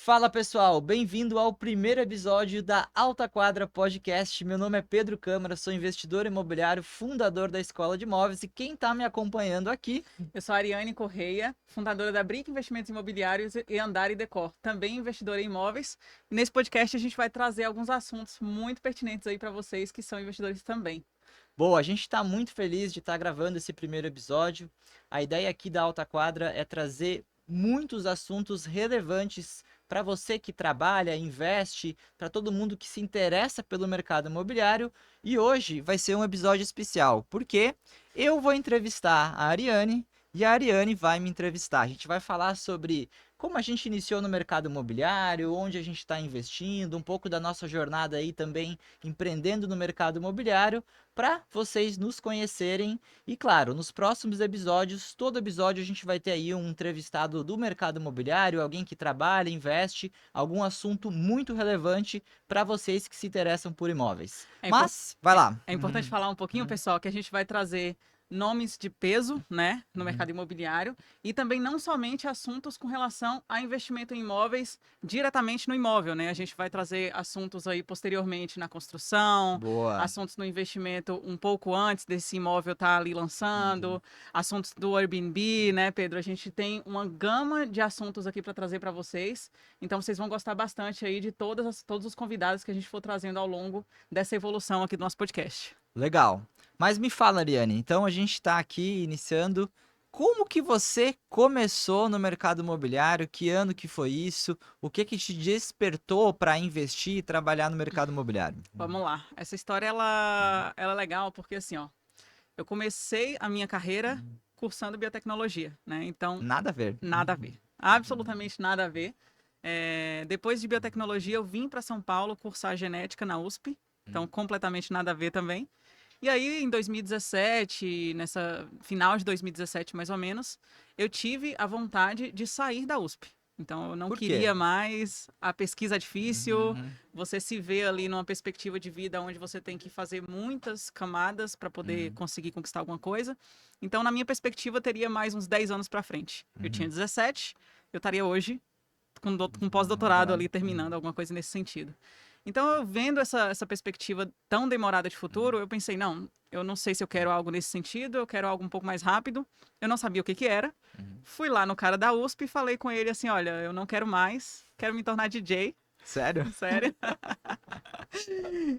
Fala pessoal, bem-vindo ao primeiro episódio da Alta Quadra Podcast. Meu nome é Pedro Câmara, sou investidor imobiliário, fundador da Escola de Imóveis e quem está me acompanhando aqui. Eu sou a Ariane Correia, fundadora da Brick Investimentos Imobiliários e Andar e Decor, também investidora em imóveis. E nesse podcast a gente vai trazer alguns assuntos muito pertinentes aí para vocês que são investidores também. Boa, a gente está muito feliz de estar gravando esse primeiro episódio. A ideia aqui da Alta Quadra é trazer muitos assuntos relevantes para você que trabalha, investe, para todo mundo que se interessa pelo mercado imobiliário. E hoje vai ser um episódio especial, porque eu vou entrevistar a Ariane e a Ariane vai me entrevistar. A gente vai falar sobre como a gente iniciou no mercado imobiliário, onde a gente está investindo, um pouco da nossa jornada aí também empreendendo no mercado imobiliário, para vocês nos conhecerem. E claro, nos próximos episódios, todo episódio a gente vai ter aí um entrevistado do mercado imobiliário, alguém que trabalha, investe, algum assunto muito relevante para vocês que se interessam por imóveis. É, impor- Mas, vai lá. é importante falar um pouquinho, pessoal, que a gente vai trazer nomes de peso, né, no mercado imobiliário e também não somente assuntos com relação a investimento em imóveis diretamente no imóvel, né? A gente vai trazer assuntos aí posteriormente na construção, Boa. assuntos no investimento um pouco antes desse imóvel estar ali lançando, assuntos do Airbnb, né, Pedro? A gente tem uma gama de assuntos aqui para trazer para vocês, então vocês vão gostar bastante aí de todos os convidados que a gente for trazendo ao longo dessa evolução aqui do nosso podcast. Legal. Mas me fala, Ariane, então a gente está aqui iniciando. Como que você começou no mercado imobiliário? Que ano que foi isso? O que que te despertou para investir e trabalhar no mercado imobiliário? Vamos lá. Essa história ela é legal porque assim, ó, eu comecei a minha carreira cursando biotecnologia, né? Então, Nada a ver. nada a ver. Absolutamente nada a ver. Depois de biotecnologia, eu vim para São Paulo cursar genética na USP. Então, completamente nada a ver também. E aí, em 2017, nessa final de 2017 mais ou menos, eu tive a vontade de sair da USP. Então, eu não Por quê? queria mais, a pesquisa difícil, Uhum, você se vê ali numa perspectiva de vida onde você tem que fazer muitas camadas para poder uhum, conseguir conquistar alguma coisa. Então, na minha perspectiva, teria mais uns 10 anos para frente. Eu tinha uhum. 17, eu estaria hoje com pós-doutorado Doutorado. ali terminando, alguma coisa nesse sentido. Então, eu vendo essa perspectiva tão demorada de futuro, eu pensei, não, eu não sei se eu quero algo nesse sentido, eu quero algo um pouco mais rápido. Eu não sabia o que que era. Uhum. Fui lá no cara da USP e falei com ele assim, olha, eu não quero mais, quero me tornar DJ. Sério? Sério.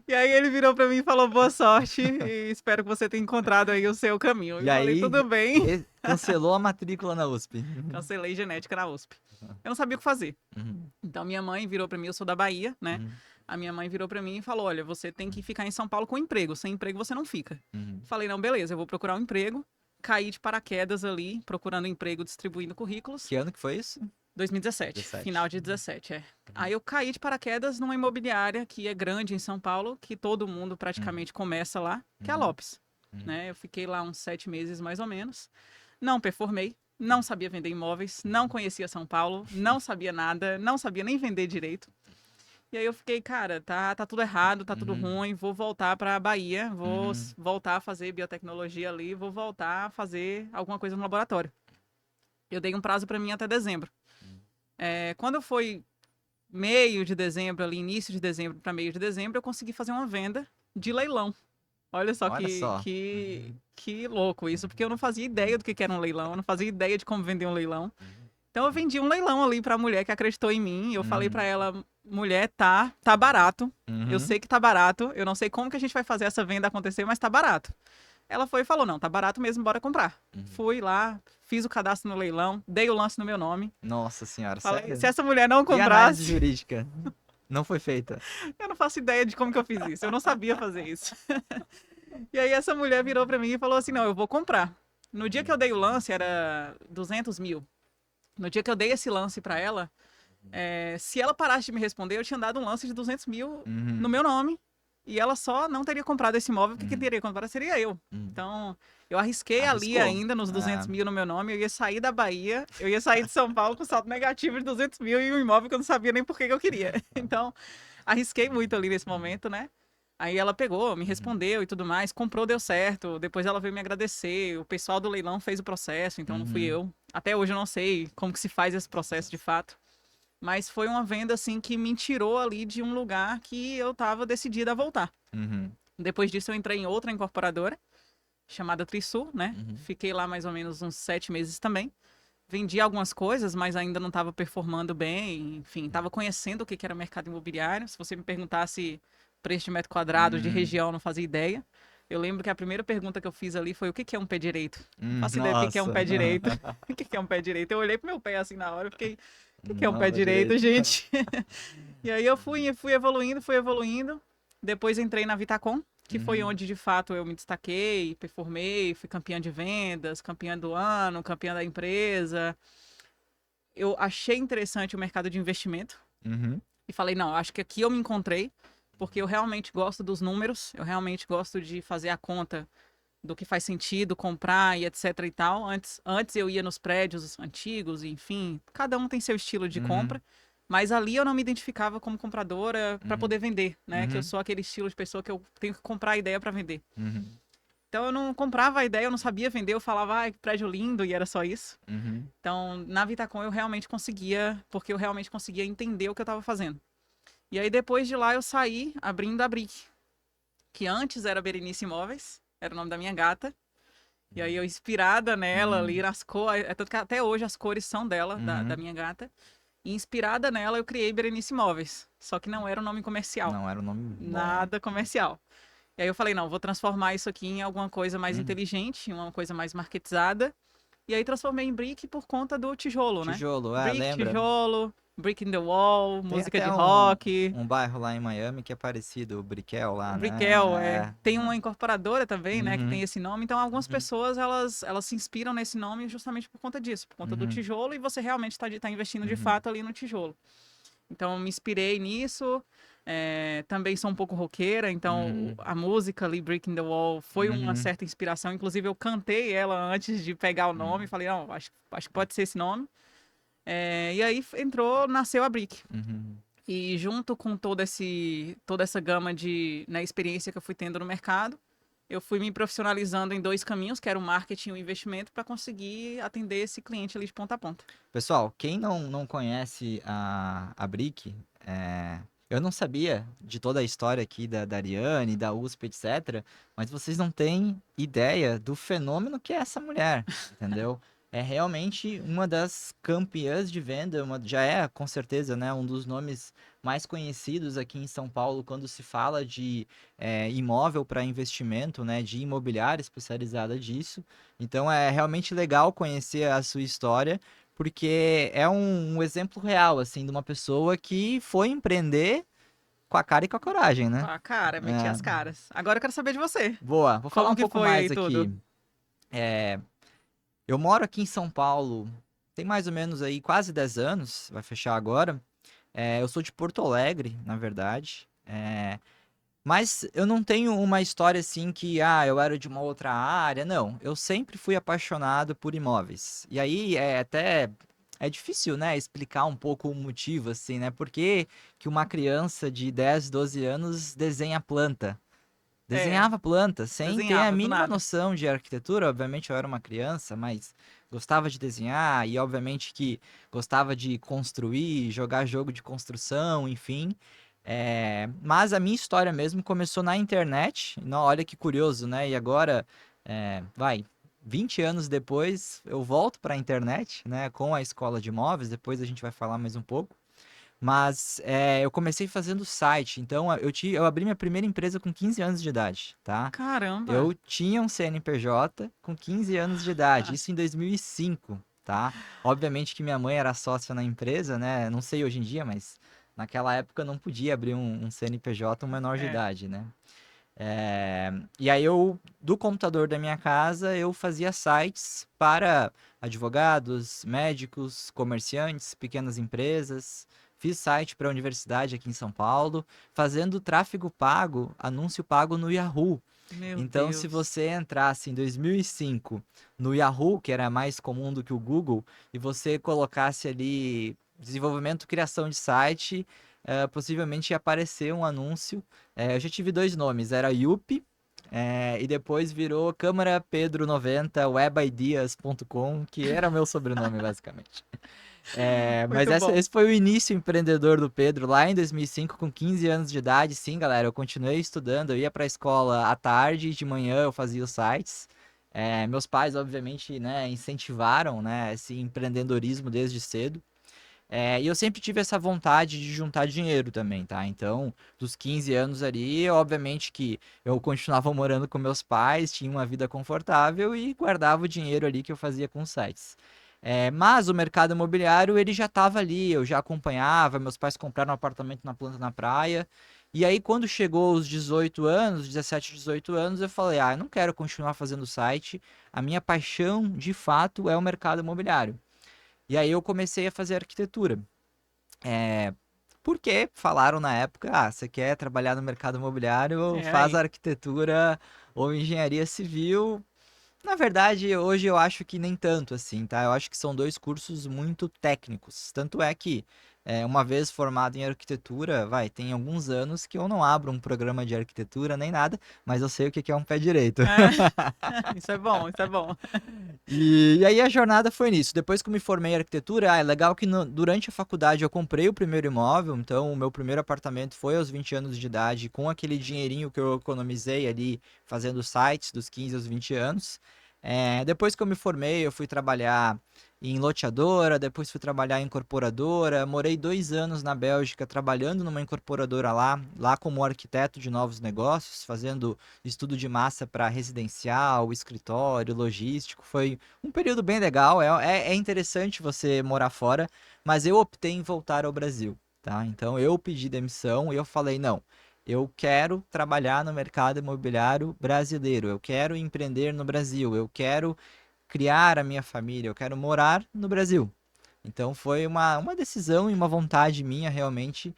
E aí ele virou pra mim e falou, boa sorte e espero que você tenha encontrado aí o seu caminho. E Eu falei, aí, tudo bem. cancelou a matrícula na USP. Cancelei genética na USP. Eu não sabia o que fazer. Uhum, Então minha mãe virou pra mim, eu sou da Bahia, né? uhum, A minha mãe virou pra mim e falou: olha, você tem que ficar em São Paulo com emprego. Sem emprego você não fica. uhum. Falei: não, beleza, eu vou procurar um emprego. Caí de paraquedas ali, procurando emprego, distribuindo currículos. Que ano que foi isso? 2017, 17. final de 17, é. Aí eu caí de paraquedas numa imobiliária que é grande em São Paulo, que todo mundo praticamente começa lá, que é a Uhum, Lopes. uhum. Né? Eu fiquei lá uns 7 meses mais ou menos. Não performei, não sabia vender imóveis, não conhecia São Paulo, não sabia nada, não sabia nem vender direito. E aí eu fiquei, cara, tá tudo errado, tá tudo Uhum, ruim, vou voltar pra Bahia, vou uhum. voltar a fazer biotecnologia ali, vou voltar a fazer alguma coisa no laboratório. Eu dei um prazo pra mim até dezembro. Quando foi meio de dezembro, ali, início de dezembro para meio de dezembro, eu consegui fazer uma venda de leilão. Olha só Olha só. que louco isso, porque eu não fazia ideia do que era um leilão, eu não fazia ideia de como vender um leilão. Então eu vendi um leilão ali pra mulher que acreditou em mim. Eu falei pra ela, mulher, tá barato. Eu Uhum. sei que tá barato. Eu não sei como que a gente vai fazer essa venda acontecer, mas tá barato. Ela foi e falou, não, tá barato mesmo, bora comprar. Uhum. Fui lá, fiz o cadastro no leilão, dei o lance no meu nome. Nossa senhora, Falei, sério? se essa mulher não E a análise comprasse, jurídica? Não foi feita. eu não faço ideia de como que eu fiz isso. Eu não sabia fazer isso. E aí essa mulher virou pra mim e falou assim, não, eu vou comprar. No dia que eu dei o lance, era 200 mil. No dia que eu dei esse lance pra ela, se ela parasse de me responder, eu tinha dado um lance de 200 mil Uhum, no meu nome. E ela só não teria comprado esse imóvel, porque quem teria comprado seria eu. uhum. Então, eu arrisquei ali Arriscou. ainda nos 200 É. mil no meu nome. Eu ia sair da Bahia, eu ia sair de São Paulo com saldo negativo de 200 mil e um imóvel que eu não sabia nem por que eu queria. Então, arrisquei muito ali nesse momento, né? Aí ela pegou, me respondeu e tudo mais, comprou, deu certo. Depois ela veio me agradecer. O pessoal do leilão fez o processo, então não fui Uhum. eu. Até hoje eu não sei como que se faz esse processo de fato. Mas foi uma venda, assim, que me tirou ali de um lugar que eu estava decidida a voltar. Uhum. Depois disso, eu entrei em outra incorporadora, chamada Trisul, né? Uhum. Fiquei lá mais ou menos uns 7 meses também. Vendi algumas coisas, mas ainda não estava performando bem. Enfim, estava conhecendo o que que era o mercado imobiliário. Se você me perguntasse preço de metro quadrado de Uhum. região, eu não fazia ideia. Eu lembro que a primeira pergunta que eu fiz ali foi: o que que é um pé direito? Não faço ideia do que é um Nossa. pé direito. O que que é um pé direito? Eu olhei pro meu pé assim na hora e fiquei: o que que é um Não, pé vai direito, direito. gente? E aí eu fui evoluindo, fui evoluindo. Depois entrei na Vitacom, que foi Uhum. onde de fato eu me destaquei, performei, fui campeã de vendas, campeã do ano, campeã da empresa. Eu achei interessante o mercado de investimento Uhum. e falei, não, acho que aqui eu me encontrei, porque eu realmente gosto dos números, eu realmente gosto de fazer a conta do que faz sentido comprar e etc e tal. Antes eu ia nos prédios antigos, enfim, cada um tem seu estilo de Uhum. compra, mas ali eu não me identificava como compradora para Uhum. poder vender, né? Que eu Uhum. sou aquele estilo de pessoa que eu tenho que comprar a ideia para vender. Uhum. Então eu não comprava a ideia, eu não sabia vender, eu falava, ai, que prédio lindo, e era só isso. Uhum. Então, na Vitacom eu realmente conseguia, porque eu realmente conseguia entender o que eu estava fazendo. E aí depois de lá eu saí abrindo a Brick, que antes era Berenice Imóveis, era o nome da minha gata. E aí eu inspirada nela ali Uhum. nas cores, é tanto que até hoje as cores são dela, da Uhum. minha gata. E inspirada nela eu criei Berenice Imóveis, só que não era um nome comercial, Não, era um nome bom. nada comercial. E aí eu falei, não, vou transformar isso aqui em alguma coisa mais Uhum. inteligente, uma coisa mais marketizada. E aí transformei em brick por conta do tijolo, né? Tijolo, Brick, lembra? tijolo, brick in the wall, Tem música de até rock. um bairro lá em Miami que é parecido, o Brickell lá, Brickell, né? tem uma incorporadora também, né, que tem Uhum. esse nome. Então, algumas Uhum. pessoas, elas se inspiram nesse nome justamente por conta disso, por conta do Uhum. tijolo, e você realmente está investindo de Uhum. fato ali no tijolo. Então, me inspirei nisso. Também sou um pouco roqueira, então Uhum. a música ali, Brick in the Wall, foi uma Uhum. certa inspiração. Inclusive, eu cantei ela antes de pegar o nome. Uhum. Falei, não, acho que pode ser esse nome. E aí nasceu a Brick. Uhum. E junto com toda essa gama de, né, experiência que eu fui tendo no mercado, eu fui me profissionalizando em dois caminhos, que era o marketing e o investimento, para conseguir atender esse cliente ali de ponta a ponta. Pessoal, quem não conhece a Brick, eu não sabia de toda a história aqui da Ariane, da USP, etc. Mas vocês não têm ideia do fenômeno que é essa mulher, entendeu? É realmente uma das campeãs de venda, já é, com certeza, né, um dos nomes mais conhecidos aqui em São Paulo quando se fala de imóvel para investimento, né, de imobiliária especializada disso. Então é realmente legal conhecer a sua história porque é um exemplo real, assim, de uma pessoa que foi empreender com a cara e com a coragem, né? Ah, cara, meti É, as caras. Agora eu quero saber de você. boa, vou falar Como um que pouco foi mais aí tudo? aqui. É, eu moro aqui em São Paulo, tem mais ou menos aí quase 10 anos, vai fechar agora. Eu sou de Porto Alegre, na verdade. Mas eu não tenho uma história assim que, eu era de uma outra área. Não, eu sempre fui apaixonado por imóveis. E aí é difícil, né, explicar um pouco o motivo, assim, né? Por que que uma criança de 10, 12 anos desenha planta? É, Desenhava planta sem ter a desenhava, do mínima nada. noção de arquitetura. Obviamente eu era uma criança, mas gostava de desenhar e obviamente que gostava de construir, jogar jogo de construção, enfim. Mas a minha história mesmo começou na internet. Não, olha que curioso, né? E agora, 20 anos depois, eu volto para a internet, né? Com a escola de imóveis. Depois a gente vai falar mais um pouco. Mas eu comecei fazendo site, então eu abri minha primeira empresa com 15 anos de idade, tá? Caramba! Eu tinha um CNPJ com 15 anos de idade, isso em 2005, tá? Obviamente que minha mãe era sócia na empresa, né? Não sei hoje em dia, mas naquela época não podia abrir um CNPJ um menor de É, idade, né? E aí do computador da minha casa, eu fazia sites para advogados, médicos, comerciantes, pequenas empresas. Fiz site para a universidade aqui em São Paulo, fazendo tráfego pago, anúncio pago no Yahoo. meu Então, se Deus. você entrasse em 2005 no Yahoo, que era mais comum do que o Google, e você colocasse ali desenvolvimento, criação de site, possivelmente ia aparecer um anúncio. Eu já tive dois nomes, era Yupi, e depois virou Câmara Pedro 90 webideas.com, que era o meu sobrenome, basicamente. Mas Muito bom. esse foi o início empreendedor do Pedro, lá em 2005, com 15 anos de idade. Sim, galera, eu continuei estudando, eu ia para a escola à tarde, de manhã eu fazia os sites. Meus pais, obviamente, né, incentivaram, né, esse empreendedorismo desde cedo. E eu sempre tive essa vontade de juntar dinheiro também, tá? Então, dos 15 anos ali, obviamente que eu continuava morando com meus pais, tinha uma vida confortável e guardava o dinheiro ali que eu fazia com os sites. Mas o mercado imobiliário, ele já estava ali, eu já acompanhava, meus pais compraram um apartamento na planta na praia. E aí, quando chegou os 18 anos, 17, 18 anos, eu falei, eu não quero continuar fazendo site, a minha paixão, de fato, é o mercado imobiliário. E aí eu comecei a fazer arquitetura. É, Porque falaram na época, você quer trabalhar no mercado imobiliário, É faz aí. arquitetura ou engenharia civil. Na verdade, hoje eu acho que nem tanto assim, tá? Eu acho que são dois cursos muito técnicos. Tanto é que, uma vez formado em arquitetura, tem alguns anos que eu não abro um programa de arquitetura nem nada, mas eu sei o que que é um pé direito. É. Isso é bom, isso é bom. E aí a jornada foi nisso. Depois que eu me formei em arquitetura, é legal que durante a faculdade eu comprei o primeiro imóvel, então o meu primeiro apartamento foi aos 20 anos de idade, com aquele dinheirinho que eu economizei ali fazendo sites dos 15 aos 20 anos. Depois que eu me formei, eu fui trabalhar em loteadora, depois fui trabalhar em incorporadora, morei 2 anos na Bélgica trabalhando numa incorporadora lá como arquiteto de novos negócios, fazendo estudo de massa para residencial, escritório, logístico. Foi um período bem legal. É interessante você morar fora, mas eu optei em voltar ao Brasil, tá? Então eu pedi demissão e eu falei, não, eu quero trabalhar no mercado imobiliário brasileiro, eu quero empreender no Brasil, eu quero criar a minha família, eu quero morar no Brasil. Então foi uma decisão e uma vontade minha realmente.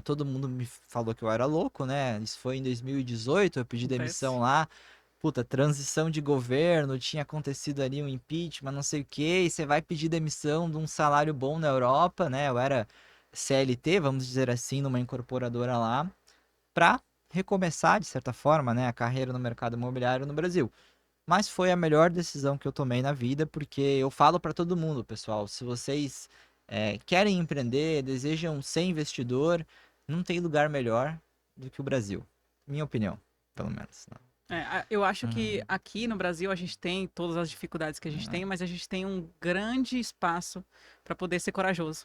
Todo mundo me falou que eu era louco, né? Isso foi em 2018, eu pedi Acontece. demissão lá. Puta, transição de governo, tinha acontecido ali um impeachment, não sei o quê, e você vai pedir demissão de um salário bom na Europa, né? Eu era CLT, vamos dizer assim, numa incorporadora lá, pra recomeçar, de certa forma, né, a carreira no mercado imobiliário no Brasil. Mas foi a melhor decisão que eu tomei na vida, porque eu falo para todo mundo, pessoal, se vocês querem empreender, desejam ser investidor, não tem lugar melhor do que o Brasil. Minha opinião, pelo menos, né? Eu acho que Uhum, aqui no Brasil a gente tem todas as dificuldades que a gente uhum. tem, mas a gente tem um grande espaço para poder ser corajoso,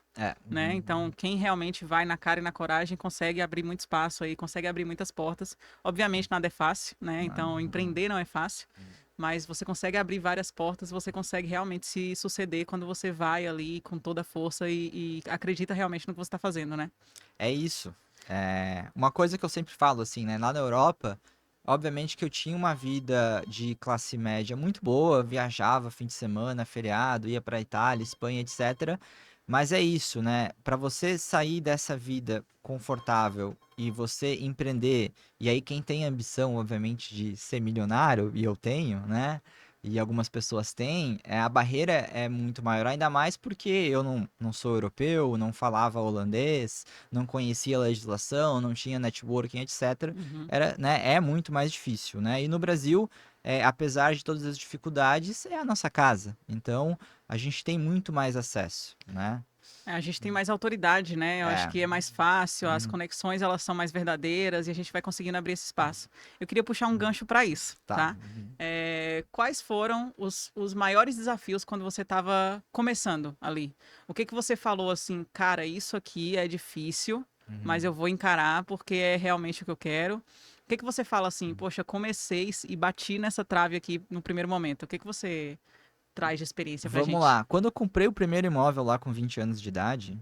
né? Então, Uhum, quem realmente vai na cara e na coragem consegue abrir muito espaço aí, consegue abrir muitas portas. Obviamente, nada é fácil, né? Então, uhum. empreender não é fácil, mas você consegue abrir várias portas, você consegue realmente se suceder quando você vai ali com toda a força e acredita realmente no que você está fazendo, né? É isso. Uma coisa que eu sempre falo, assim, né? Lá na Europa, obviamente que eu tinha uma vida de classe média muito boa, viajava fim de semana, feriado, ia pra Itália, Espanha, etc. Mas é isso, né? Para você sair dessa vida confortável e você empreender, e aí quem tem ambição, obviamente, de ser milionário, e eu tenho, né? E algumas pessoas têm, a barreira é muito maior, ainda mais porque eu não sou europeu, não falava holandês, não conhecia a legislação, não tinha networking, etc. Uhum. É muito mais difícil, né? E no Brasil, apesar de todas as dificuldades, é a nossa casa. Então, a gente tem muito mais acesso, né? A gente tem mais autoridade, né? Eu acho É. que é mais fácil, as Hum, conexões elas são mais verdadeiras e a gente vai conseguindo abrir esse espaço. Eu queria puxar um gancho para isso, tá. tá? Quais foram os maiores desafios quando você estava começando ali? O que que você falou assim, cara, isso aqui é difícil, mas Uhum. eu vou encarar porque é realmente o que eu quero. O que que você fala assim, poxa, comecei e bati nessa trave aqui no primeiro momento? O que que você traz de experiência pra Vamos gente? lá. Quando eu comprei o primeiro imóvel lá com 20 anos de idade,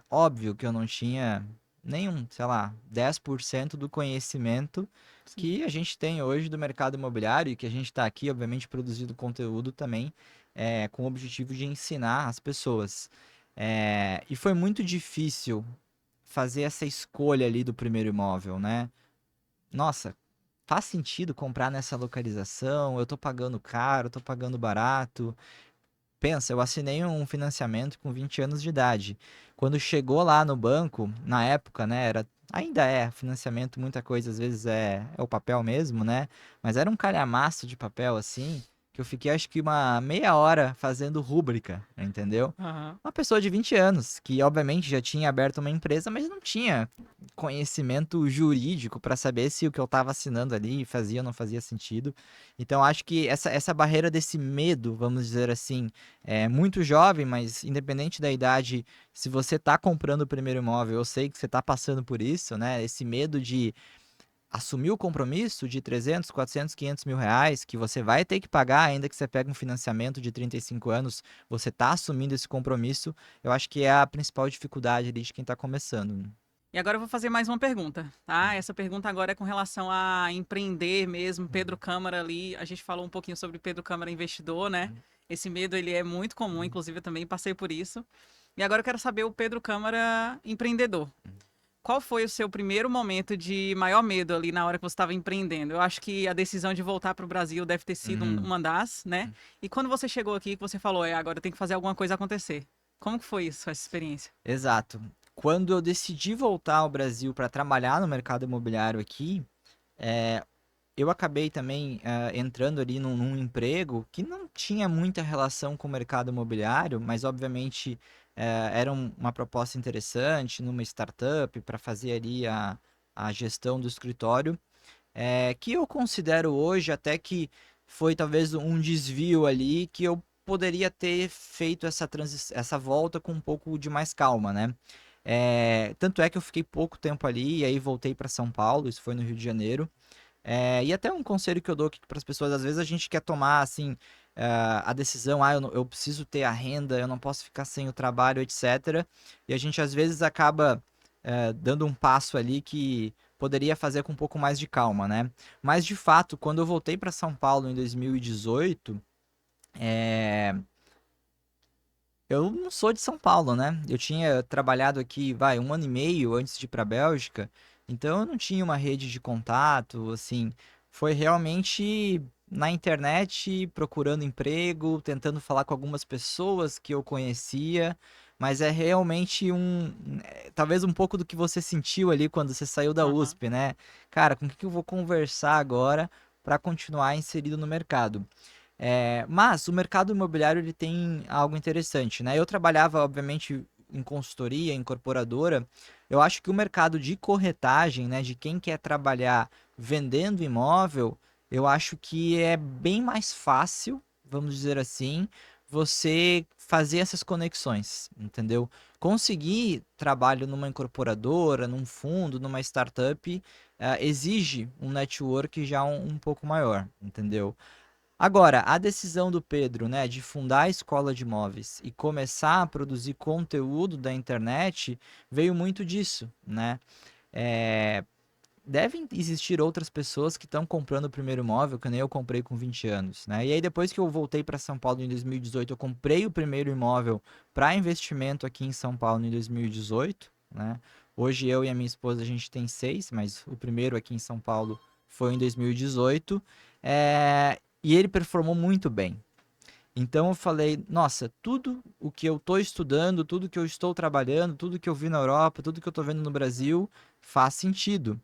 óbvio que eu não tinha nenhum, sei lá, 10% do conhecimento Sim. que a gente tem hoje do mercado imobiliário e que a gente está aqui, obviamente, produzindo conteúdo também com o objetivo de ensinar as pessoas. E foi muito difícil fazer essa escolha ali do primeiro imóvel, né? Nossa, faz sentido comprar nessa localização? Eu tô pagando caro, eu tô pagando barato. Pensa, eu assinei um financiamento com 20 anos de idade. Quando chegou lá no banco, na época, né, ainda é financiamento, muita coisa às vezes é o papel mesmo, né? Mas era um calhamaço de papel assim. que eu fiquei acho que uma meia hora fazendo rúbrica, entendeu? Aham. Uma pessoa de 20 anos, que obviamente já tinha aberto uma empresa, mas não tinha conhecimento jurídico para saber se o que eu estava assinando ali fazia ou não fazia sentido. Então acho que essa barreira desse medo, vamos dizer assim, é muito jovem, mas independente da idade, se você está comprando o primeiro imóvel, eu sei que você está passando por isso, né? Esse medo de assumir o compromisso de 300, 400, 500 mil reais, que você vai ter que pagar, ainda que você pegue um financiamento de 35 anos, você está assumindo esse compromisso, eu acho que é a principal dificuldade ali de quem está começando, né? E agora eu vou fazer mais uma pergunta, tá? Essa pergunta agora é com relação a empreender mesmo. Pedro Câmara ali, a gente falou um pouquinho sobre Pedro Câmara investidor, né? Esse medo ele é muito comum, inclusive eu também passei por isso. E agora eu quero saber o Pedro Câmara empreendedor. Qual foi o seu primeiro momento de maior medo ali na hora que você estava empreendendo? Eu acho que a decisão de voltar para o Brasil deve ter sido Uhum. uma das, né? E quando você chegou aqui, que você falou, agora eu tenho que fazer alguma coisa acontecer. Como que foi isso, essa experiência? Exato. Quando eu decidi voltar ao Brasil para trabalhar no mercado imobiliário aqui, eu acabei também entrando ali num emprego que não tinha muita relação com o mercado imobiliário, mas obviamente era uma proposta interessante numa startup para fazer ali a gestão do escritório, que eu considero hoje até que foi talvez um desvio ali que eu poderia ter feito essa volta com um pouco de mais calma, né? Tanto é que eu fiquei pouco tempo ali e aí voltei para São Paulo, isso foi no Rio de Janeiro. E até um conselho que eu dou aqui para as pessoas, às vezes a gente quer tomar assim a decisão, eu preciso ter a renda, eu não posso ficar sem o trabalho, etc. E a gente às vezes acaba dando um passo ali que poderia fazer com um pouco mais de calma, né? Mas de fato, quando eu voltei para São Paulo em 2018, é, eu não sou de São Paulo, né? Eu tinha trabalhado aqui, vai, um ano e meio antes de ir para a Bélgica, então eu não tinha uma rede de contato, assim, foi realmente na internet, procurando emprego, tentando falar com algumas pessoas que eu conhecia, mas é realmente talvez um pouco do que você sentiu ali quando você saiu da Aham. USP, né? Cara, com o que que eu vou conversar agora para continuar inserido no mercado? Mas o mercado imobiliário ele tem algo interessante, né? Eu trabalhava, obviamente, em consultoria, em incorporadora. Eu acho que o mercado de corretagem, né, de quem quer trabalhar vendendo imóvel, eu acho que é bem mais fácil, vamos dizer assim, você fazer essas conexões, entendeu? Conseguir trabalho numa incorporadora, num fundo, numa startup, exige um network já um pouco maior, entendeu? Agora, a decisão do Pedro, né, de fundar a escola de imóveis e começar a produzir conteúdo da internet veio muito disso, né? É, devem existir outras pessoas que estão comprando o primeiro imóvel, que nem eu comprei com 20 anos, né? E aí depois que eu voltei para São Paulo em 2018, eu comprei o primeiro imóvel para investimento aqui em São Paulo em 2018, né? Hoje eu e a minha esposa a gente tem seis, mas o primeiro aqui em São Paulo foi em 2018. E ele performou muito bem. Então eu falei, nossa, tudo o que eu estou estudando, tudo que eu estou trabalhando, tudo que eu vi na Europa, tudo que eu estou vendo no Brasil faz sentido.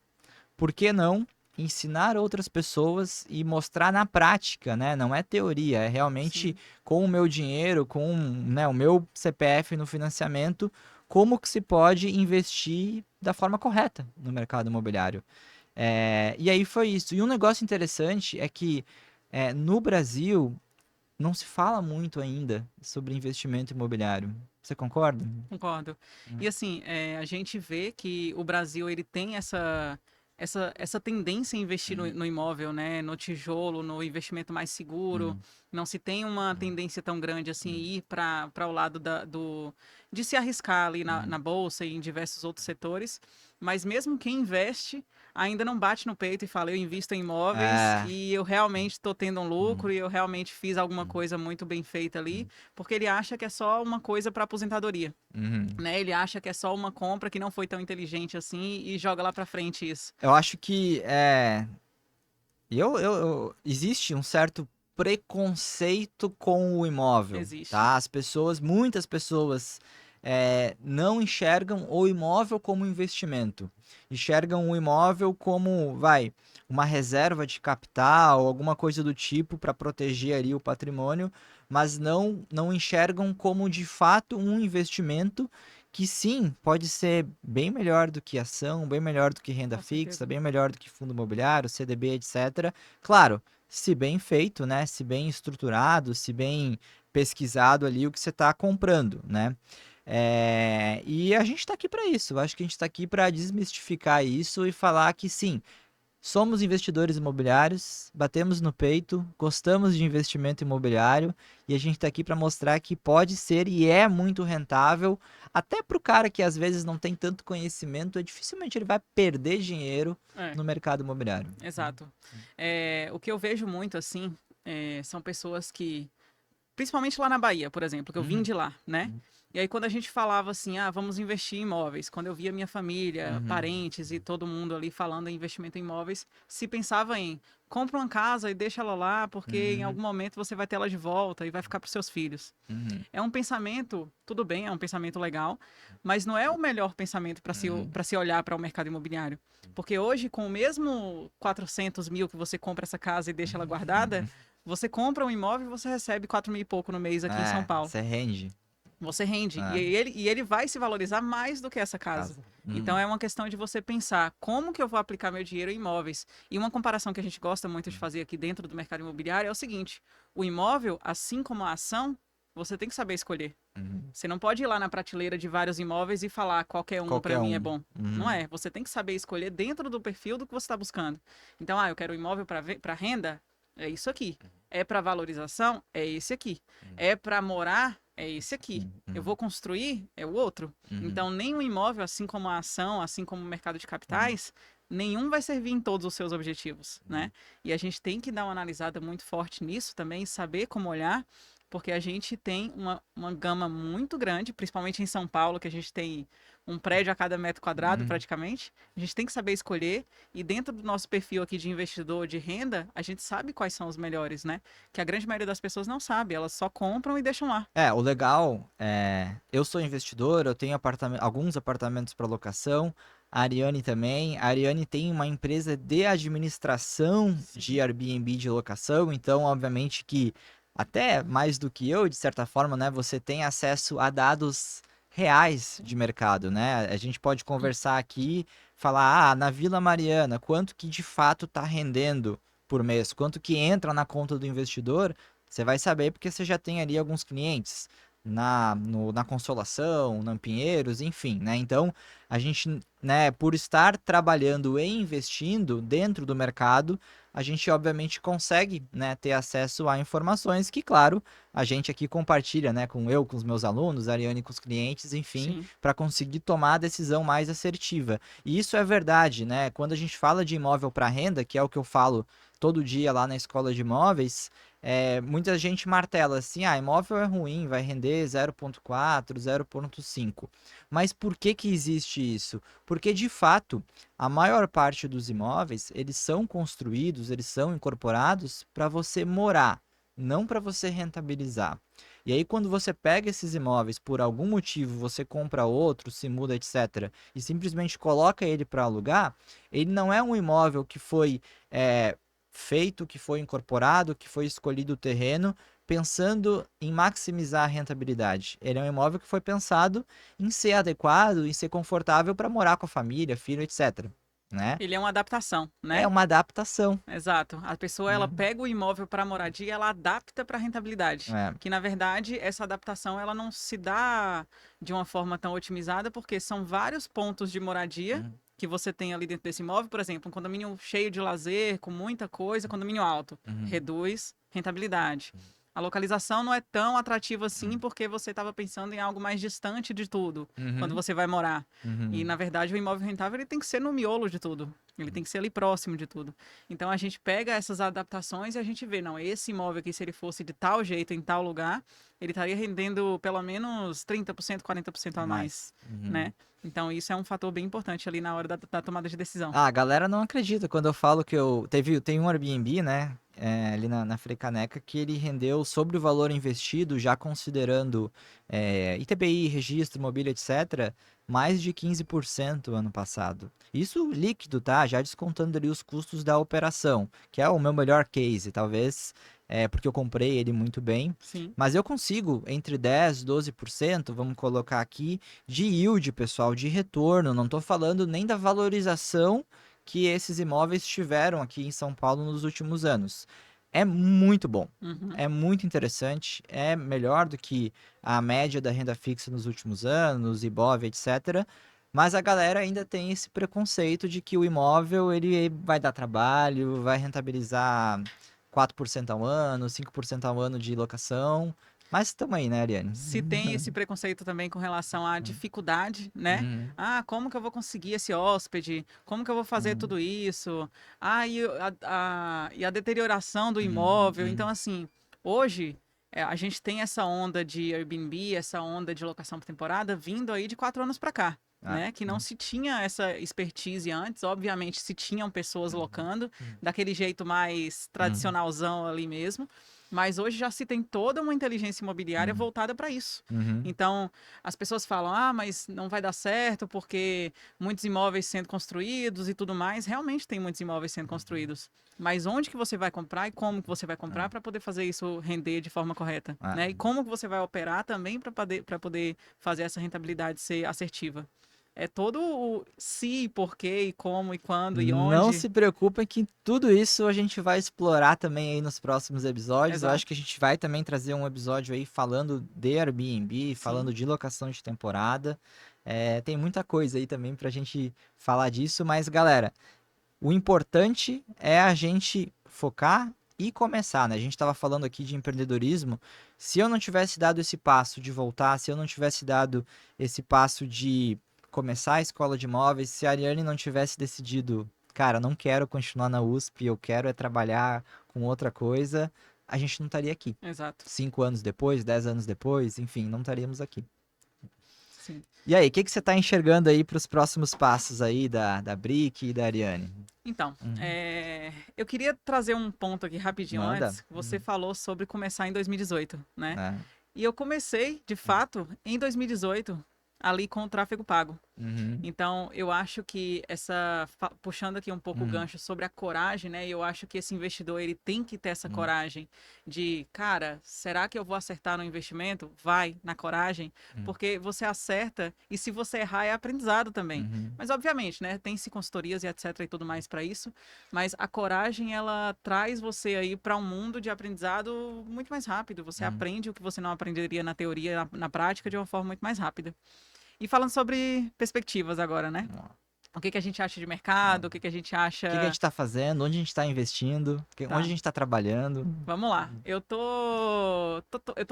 Por que não ensinar outras pessoas e mostrar na prática, né? Não é teoria, é realmente Sim. com o meu dinheiro, com, né, o meu CPF no financiamento, como que se pode investir da forma correta no mercado imobiliário. E aí foi isso. E um negócio interessante é que no Brasil não se fala muito ainda sobre investimento imobiliário. Você concorda? Concordo. E assim, a gente vê que o Brasil ele tem essa tendência a investir no imóvel, né? No tijolo, no investimento mais seguro. Hum, Não se tem uma tendência tão grande assim ir para o lado de se arriscar ali na bolsa e em diversos outros setores. Mas mesmo quem investe ainda não bate no peito e fala, eu invisto em imóveis é, e eu realmente estou tendo um lucro hum, e eu realmente fiz alguma coisa muito bem feita ali, porque ele acha que é só uma coisa para aposentadoria, uhum. né? Ele acha que é só uma compra que não foi tão inteligente assim e joga lá pra frente isso. Eu acho que existe um certo preconceito com o imóvel, Existe. tá? Muitas pessoas, não enxergam o imóvel como investimento. Enxergam o imóvel como, uma reserva de capital, alguma coisa do tipo para proteger ali o patrimônio, mas não enxergam como de fato um investimento que sim, pode ser bem melhor do que ação, bem melhor do que renda Com fixa, certeza. bem melhor do que fundo imobiliário, CDB, etc. Claro, se bem feito, né? Se bem estruturado, se bem pesquisado ali o que você está comprando, né? E a gente está aqui para isso. Eu acho que a gente está aqui para desmistificar isso e falar que sim, somos investidores imobiliários, batemos no peito, gostamos de investimento imobiliário e a gente está aqui para mostrar que pode ser e é muito rentável, até para o cara que às vezes não tem tanto conhecimento, dificilmente ele vai perder dinheiro É, no mercado imobiliário. exato. O que eu vejo muito, assim, são pessoas que principalmente lá na Bahia, por exemplo, que eu vim Uhum, de lá, né? uhum, E aí quando a gente falava assim, vamos investir em imóveis, quando eu via minha família, uhum, parentes e todo mundo ali falando em investimento em imóveis, se pensava em compra uma casa e deixa ela lá, porque em uhum, algum momento você vai ter ela de volta e vai ficar para os seus filhos. uhum, É um pensamento, tudo bem, é um pensamento legal, mas não é o melhor pensamento uhum, para se olhar para o mercado imobiliário. Porque hoje, com o mesmo 400 mil que você compra essa casa e deixa ela guardada, uhum. você compra um imóvel e você recebe 4 mil e pouco no mês aqui em São Paulo. Você rende. Você rende. É, E ele vai se valorizar mais do que essa casa. casa. Então é uma questão de você pensar como que eu vou aplicar meu dinheiro em imóveis. E uma comparação que a gente gosta muito de fazer aqui dentro do mercado imobiliário é o seguinte: o imóvel, assim como a ação, você tem que saber escolher. Uhum. Você não pode ir lá na prateleira de vários imóveis e falar qualquer um para Qualquer mim é um. bom. Não Uhum, é. Você tem que saber escolher dentro do perfil do que você está buscando. Então, eu quero um imóvel para renda, é isso aqui. É para valorização, é esse aqui. É para morar, é esse aqui. Eu uhum, vou construir, é o outro. uhum, Então, nenhum imóvel, assim como a ação, assim como o mercado de uhum, capitais, nenhum vai servir em todos os seus objetivos, uhum, né? E a gente tem que dar uma analisada muito forte nisso também, saber como olhar porque a gente tem uma gama muito grande, principalmente em São Paulo, que a gente tem um prédio a cada metro quadrado, uhum. praticamente. A gente tem que saber escolher, e dentro do nosso perfil aqui de investidor de renda, a gente sabe quais são os melhores, né? Que a grande maioria das pessoas não sabe, elas só compram e deixam lá. O legal eu sou investidor, eu tenho alguns apartamentos para locação, a Ariane também. A Ariane tem uma empresa de administração de Sim. Airbnb de locação, então, obviamente que até mais do que eu, de certa forma, né, você tem acesso a dados reais de mercado, né? A gente pode conversar aqui, falar, na Vila Mariana, quanto que de fato está rendendo por mês, quanto que entra na conta do investidor. Você vai saber porque você já tem ali alguns clientes na Consolação, na Pinheiros, enfim, né? Então, a gente, né, por estar trabalhando e investindo dentro do mercado, a gente obviamente consegue, né, ter acesso a informações que, claro, a gente aqui compartilha, né, com os meus alunos, a Ariane com os clientes, enfim, Sim. para conseguir tomar a decisão mais assertiva. E isso é verdade, né? Quando a gente fala de imóvel para renda, que é o que eu falo todo dia lá na escola de imóveis, muita gente martela assim, imóvel é ruim, vai render 0,4, 0,5. Mas por que que existe isso? Porque de fato, a maior parte dos imóveis, eles são construídos, eles são incorporados para você morar, não para você rentabilizar. E aí quando você pega esses imóveis, por algum motivo você compra outro, se muda, etc, e simplesmente coloca ele para alugar, ele não é um imóvel que foi é, feito, que foi incorporado, que foi escolhido o terreno pensando em maximizar a rentabilidade. Ele é um imóvel que foi pensado em ser adequado, em ser confortável para morar com a família, filho, etc. Né? Ele é uma adaptação, É né? uma adaptação. Exato. A pessoa ela Uhum. pega o imóvel para moradia e ela adapta para rentabilidade. É. Que na verdade essa adaptação ela não se dá de uma forma tão otimizada porque são vários pontos de moradia Uhum. que você tem ali dentro desse imóvel, por exemplo, um condomínio cheio de lazer, com muita coisa, condomínio alto, Uhum. reduz rentabilidade. A localização não é tão atrativa assim Uhum. porque você estava pensando em algo mais distante de tudo quando Uhum. você vai morar. E Uhum. na verdade o imóvel rentável ele tem que ser no miolo de tudo. Ele tem que ser ali próximo de tudo. Então a gente pega essas adaptações e a gente vê, não, esse imóvel aqui, se ele fosse de tal jeito, em tal lugar, ele estaria rendendo pelo menos 30%, 40% a mais, Mais. Uhum. né? Então isso é um fator bem importante ali na hora da tomada de decisão. A galera não acredita quando eu falo que tem um Airbnb, né? ali na Frecaneca que ele rendeu sobre o valor investido, já considerando ITBI, registro, mobília, etc., mais de 15% ano passado. Isso líquido, tá? Já descontando ali os custos da operação, que é o meu melhor case, talvez, porque eu comprei ele muito bem. Sim. Mas eu consigo entre 10% e 12%, vamos colocar aqui, de yield, pessoal, de retorno. Não estou falando nem da valorização que esses imóveis tiveram aqui em São Paulo nos últimos anos. É muito bom, Uhum. é muito interessante, é melhor do que a média da renda fixa nos últimos anos, Ibov, etc. Mas a galera ainda tem esse preconceito de que o imóvel ele vai dar trabalho, vai rentabilizar 4% ao ano, 5% ao ano de locação. Mas estamos aí, né, Ariane? Se tem esse preconceito também com relação à dificuldade, né? Uhum, Ah, como que eu vou conseguir esse hóspede? Como que eu vou fazer uhum, tudo isso? Ah, e a deterioração do uhum, imóvel. Então, assim, hoje a gente tem essa onda de Airbnb, essa onda de locação por temporada vindo aí de 4 anos para cá. ah, Né? Que não se tinha essa expertise antes, obviamente se tinham pessoas locando, daquele jeito mais uhum, tradicionalzão ali mesmo, mas hoje já se tem toda uma inteligência imobiliária uhum, voltada para isso. uhum, Então, as pessoas falam: ah, mas não vai dar certo porque muitos imóveis sendo construídos e tudo mais. Realmente tem muitos imóveis sendo construídos. Mas onde que você vai comprar e como que você vai comprar ah, para poder fazer isso render de forma correta, ah. né? E como que você vai operar também para poder fazer essa rentabilidade ser assertiva. É todo o se, porquê, e como, e quando, e Não onde. se preocupem que tudo isso a gente vai explorar também aí nos próximos episódios. Eu acho que Exato. a gente vai também trazer um episódio aí falando de Airbnb, Sim, falando de locação de temporada. Tem muita coisa aí também pra gente falar disso, mas galera, o importante é a gente focar e começar, né? A gente estava falando aqui de empreendedorismo. Se eu não tivesse dado esse passo de voltar, se eu não tivesse dado esse passo de começar a escola de imóveis, se a Ariane não tivesse decidido, cara, não quero continuar na USP, eu quero trabalhar com outra coisa, a gente não estaria aqui. exato. 5 anos depois, 10 anos depois, enfim, não estaríamos aqui. Sim. E aí, o que que você está enxergando aí para os próximos passos aí da Brick e da Ariane? Então, Uhum. eu queria trazer um ponto aqui rapidinho Manda. antes. Você falou sobre começar em 2018, né? É. E eu comecei, de fato, em 2018, ali com o tráfego pago. Uhum. Então, eu acho que puxando aqui um pouco o Uhum. gancho sobre a coragem, né? Eu acho que esse investidor, ele tem que ter essa Uhum. coragem de, cara, será que eu vou acertar no investimento? Vai, na coragem, Uhum. porque você acerta e se você errar é aprendizado também. Uhum. Mas obviamente, né, tem-se consultorias e etc e tudo mais para isso, mas a coragem ela traz você aí para um mundo de aprendizado muito mais rápido. Você Uhum. aprende o que você não aprenderia na teoria, na prática de uma forma muito mais rápida. E falando sobre perspectivas agora, né? Ó, O que que a gente acha de ó. mercado? O que que a gente O que que a gente acha. está fazendo? Onde a gente está investindo? Onde a Tá, gente está trabalhando? vamos lá.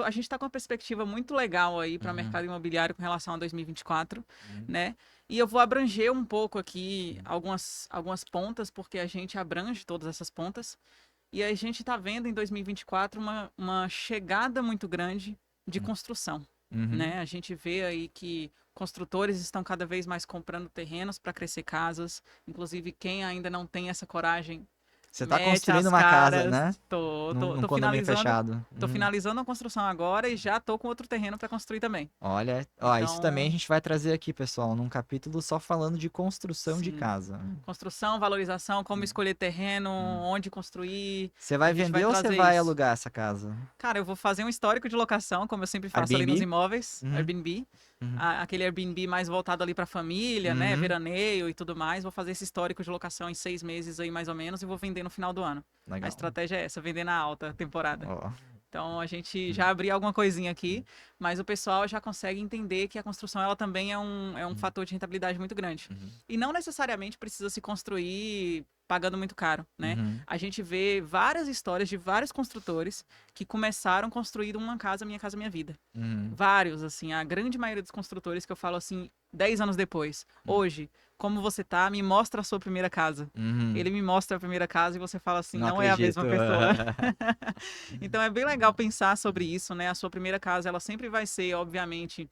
A gente tá com uma perspectiva muito legal aí para o Uhum. mercado imobiliário com relação a 2024, Uhum. né? E eu vou abranger um pouco aqui algumas pontas, porque a gente abrange todas essas pontas. E a gente está vendo em 2024 uma chegada muito grande de construção, Uhum. né? A gente vê aí que construtores estão cada vez mais comprando terrenos para crescer casas. Inclusive, quem ainda não tem essa coragem, Você está mete construindo as uma casa, caras. né? Tô, Num, tô, num tô condomínio finalizando, fechado. tô finalizando a construção agora e já tô com outro terreno para construir também. Olha, ó, isso também a Então, gente vai trazer aqui, pessoal, num capítulo só falando de construção de sim. casa. Construção, valorização, como escolher terreno, Hum. onde construir. Você A vai gente vai vender ou você trazer vai isso. alugar essa casa? Cara, eu vou fazer um histórico de locação, como eu sempre faço ali nos Airbnb? imóveis, Uhum. Airbnb. Uhum. Aquele Airbnb mais voltado ali para família, né? Uhum. Veraneio e tudo mais. Vou fazer esse histórico de locação em 6 meses aí, mais ou menos, e vou vender no final do ano. A Legal. estratégia é essa, vender na alta temporada. Ó. Então a gente Hum. já abriu alguma coisinha aqui, mas o pessoal já consegue entender que a construção ela também é um Uhum. fator de rentabilidade muito grande. Uhum. E não necessariamente precisa se construir pagando muito caro, né? Uhum. A gente vê várias histórias de vários construtores que começaram construindo uma casa, Minha Casa Minha Vida. Uhum. Vários, assim, a grande maioria dos construtores que eu falo assim, 10 anos depois, Uhum. hoje, como você tá, me mostra a sua primeira casa. Uhum. Ele me mostra a primeira casa e você fala assim, Não não é a acredito. mesma pessoa. Então é bem legal pensar sobre isso, né? A sua primeira casa, ela sempre vai ser, obviamente,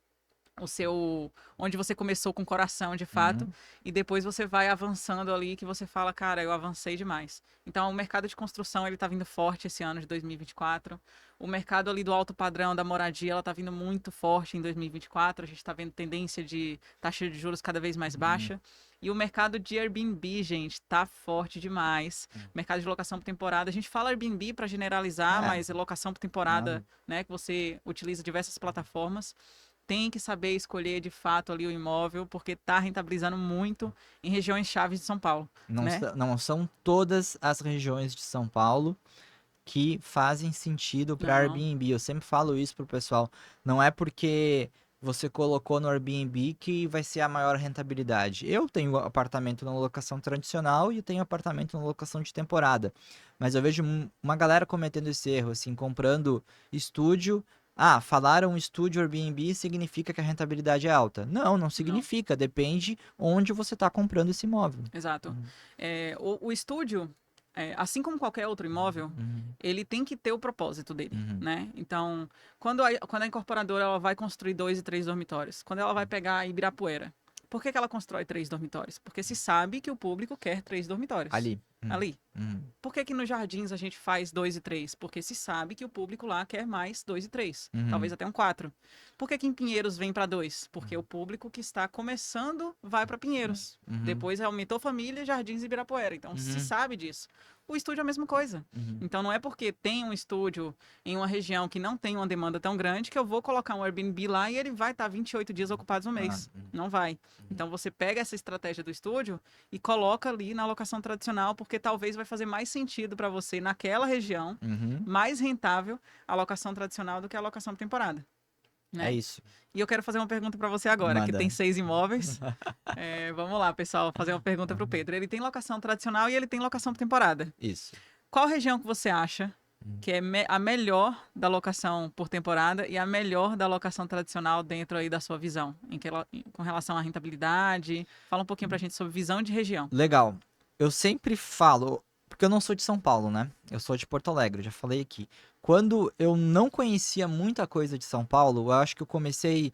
onde você começou com o coração, de fato, Uhum. e depois você vai avançando ali, que você fala, cara, eu avancei demais. Então, o mercado de construção, ele tá vindo forte esse ano de 2024. O mercado ali do alto padrão, da moradia, ela tá vindo muito forte em 2024. A gente tá vendo tendência de taxa de juros cada vez mais Uhum. baixa. E o mercado de Airbnb, gente, tá forte demais. Mercado de locação por temporada. A gente fala Airbnb para generalizar, É, mas locação por nada. temporada, né, que você utiliza diversas plataformas, tem que saber escolher de fato ali o imóvel, porque está rentabilizando muito em regiões chaves de São Paulo, Não, né? não são todas as regiões de São Paulo que fazem sentido para Não, Airbnb. Eu sempre falo isso pro pessoal. Não é porque você colocou no Airbnb que vai ser a maior rentabilidade. Eu tenho apartamento na locação tradicional e tenho apartamento na locação de temporada. Mas eu vejo uma galera cometendo esse erro, assim, comprando estúdio. Ah, falaram estúdio Airbnb significa que a rentabilidade é alta. Não, não não, significa. Depende onde você está comprando esse imóvel. exato. Uhum, O estúdio, assim como qualquer outro imóvel, uhum, ele tem que ter o propósito dele, uhum, né? Então, quando a incorporadora ela vai construir 2 e 3 dormitórios, quando ela vai pegar Ibirapuera, por que que ela constrói 3 dormitórios? Porque se sabe que o público quer 3 dormitórios ali. ali. Uhum, Por que que nos Jardins a gente faz 2 e 3? Porque se sabe que o público lá quer mais 2 e 3, talvez uhum, até um 4. Por que que em Pinheiros vem para 2? Porque o público que está começando vai para Pinheiros. uhum, Depois aumentou família, Jardins e Ibirapuera. Então se uhum, sabe disso. O estúdio é a mesma coisa. uhum. Então não é porque tem um estúdio em uma região que não tem uma demanda tão grande que eu vou colocar um Airbnb lá e ele vai estar 28 dias ocupados no Ah, mês. Não vai. uhum, Então você pega essa estratégia do estúdio e coloca ali na locação tradicional, porque talvez vai fazer mais sentido para você naquela região, uhum. mais rentável a locação tradicional do que a locação por temporada, É né? isso. E eu quero fazer uma pergunta para você agora, que tem Manda. 6 imóveis. Vamos lá, pessoal, fazer uma pergunta para o Pedro. Ele tem locação tradicional e ele tem locação por temporada. Isso. Qual região que você acha que é a melhor da locação por temporada e a melhor da locação tradicional dentro aí da sua visão, com relação à rentabilidade? Fala um pouquinho pra gente sobre visão de região. Legal. Eu sempre falo, porque eu não sou de São Paulo, né? Eu sou de Porto Alegre, já falei aqui. Quando eu não conhecia muita coisa de São Paulo, eu acho que eu comecei.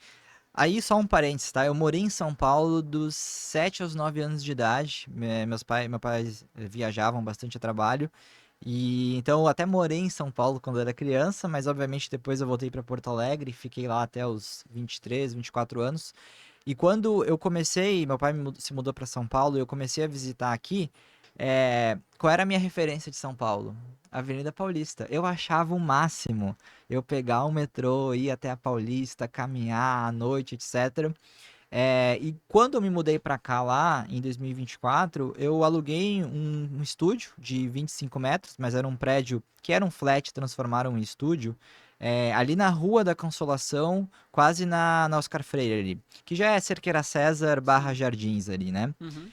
Aí, só um parênteses, tá? Eu morei em São Paulo dos 7 aos 9 anos de idade. Meus pais viajavam bastante a trabalho. E então eu até morei em São Paulo quando eu era criança, mas obviamente depois eu voltei para Porto Alegre, fiquei lá até os 23, 24 anos. E quando eu comecei, meu pai se mudou para São Paulo e eu comecei a visitar aqui, qual era a minha referência de São Paulo? Avenida Paulista. Eu achava o máximo eu pegar o metrô, ir até a Paulista, caminhar à noite, etc. E quando eu me mudei para cá lá, em 2024, eu aluguei um estúdio de 25 metros, mas era um prédio que era um flat, transformaram em estúdio, ali na Rua da Consolação, quase na Oscar Freire ali, que já é Cerqueira César barra Sim. Jardins ali, né? Uhum.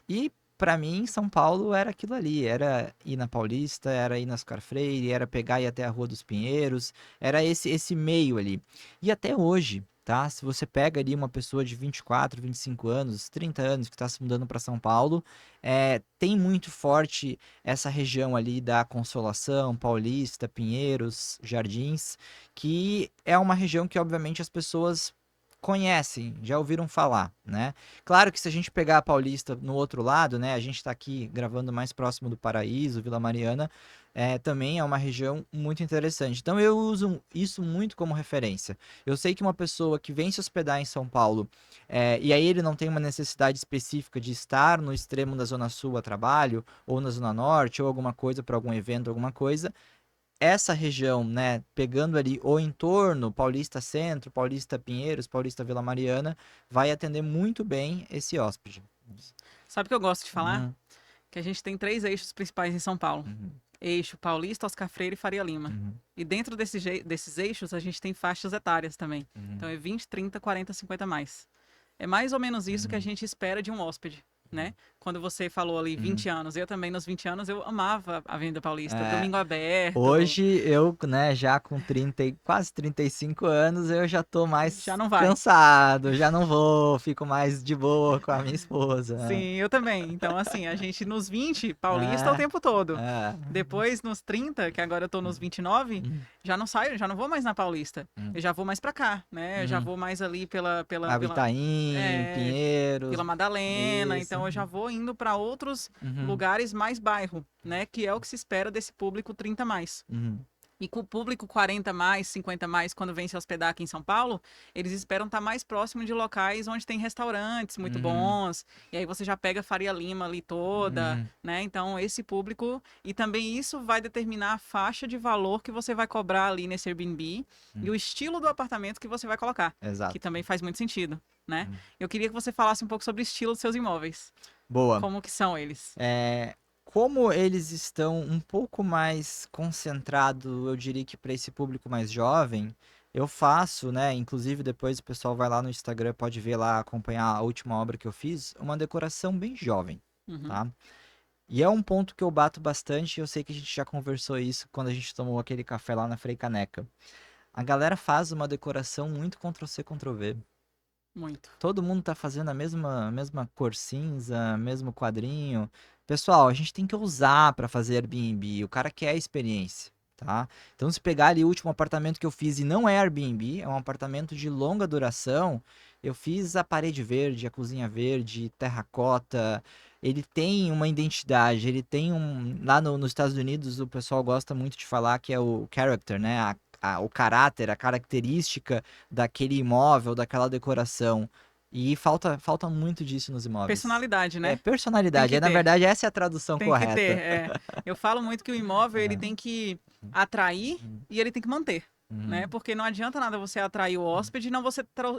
E pra mim, São Paulo era aquilo ali, era ir na Paulista, era ir na Oscar Freire, era pegar e ir até a Rua dos Pinheiros, era esse meio ali. E até hoje, tá? Se você pega ali uma pessoa de 24, 25 anos, 30 anos que está se mudando para São Paulo, tem muito forte essa região ali da Consolação, Paulista, Pinheiros, Jardins, que é uma região que obviamente as pessoas conhecem, já ouviram falar, né? Claro que se a gente pegar a Paulista no outro lado, né? A gente está aqui gravando mais próximo do Paraíso, Vila Mariana, também é uma região muito interessante. Então eu uso isso muito como referência. Eu sei que uma pessoa que vem se hospedar em São Paulo, e aí ele não tem uma necessidade específica de estar no extremo da Zona Sul a trabalho, ou na Zona Norte, ou alguma coisa para algum evento, alguma coisa, essa região, né, pegando ali o entorno, Paulista Centro, Paulista Pinheiros, Paulista Vila Mariana, vai atender muito bem esse hóspede. Sabe o que eu gosto de falar? Uhum, Que a gente tem 3 eixos principais em São Paulo. uhum, Eixo Paulista, Oscar Freire e Faria Lima. uhum, E dentro desses eixos, a gente tem faixas etárias também. uhum, Então é 20, 30, 40, 50 mais. É mais ou menos isso que a uhum, gente espera de um hóspede. né? Quando você falou ali 20 anos, eu também nos 20 anos eu amava a Avenida Paulista, É, domingo aberto. hoje eu, né, já com 30, quase 35 anos, eu já tô Já mais não vai. cansado, já não vou, fico mais de boa com a minha esposa. Sim, eu também. Então, assim, a gente nos 20, Paulista o É, tempo todo. é. Depois, nos 30, que agora eu tô nos 29, Hum, já não saio, já não vou mais na Paulista. Eu hum, já vou mais pra cá, né? Eu já hum. vou mais ali Itaim, é, Vila Pinheiros, Madalena. isso. Então, eu já vou indo pra outros Uhum, lugares mais bairro, né? Que é o que se espera desse público 30 mais. uhum, E com o público 40 mais, 50 mais, quando vem se hospedar aqui em São Paulo, eles esperam estar mais próximo de locais onde tem restaurantes muito uhum, bons. E aí você já pega a Faria Lima ali toda, uhum, né? Então, esse público. E também isso vai determinar a faixa de valor que você vai cobrar ali nesse Airbnb e uhum. o estilo do apartamento que você vai colocar, que Exato. também faz muito sentido, né? Uhum. Eu queria que você falasse um pouco sobre o estilo dos seus imóveis. Boa. Como que são eles? É, como eles estão um pouco mais concentrados, eu diria que para esse público mais jovem, eu faço, né? Inclusive depois o pessoal vai lá no Instagram, pode ver lá, acompanhar a última obra que eu fiz, uma decoração bem jovem, Uhum. tá? E é um ponto que eu bato bastante, eu sei que a gente já conversou isso quando a gente tomou aquele café lá na Frei Caneca. A galera faz uma decoração muito Ctrl-C, Ctrl-V. Muito. Todo mundo tá fazendo a mesma cor cinza, mesmo quadrinho. Pessoal, a gente tem que usar para fazer Airbnb. O cara quer a experiência, tá? Então, se pegar ali o último apartamento que eu fiz e não é Airbnb, é um apartamento de longa duração, eu fiz a parede verde, a cozinha verde, terracota. Ele tem uma identidade, ele tem um. Lá nos Estados Unidos, o pessoal gosta muito de falar que é o character, né? O caráter, a característica daquele imóvel, daquela decoração. E falta muito disso nos imóveis. Personalidade, É né? Tem personalidade. que É, na ter. verdade, essa é a tradução Tem que ter, correta. é. Eu falo muito que o imóvel ele tem que atrair Uhum, e ele tem que manter, né? uhum, Porque não adianta nada você atrair o hóspede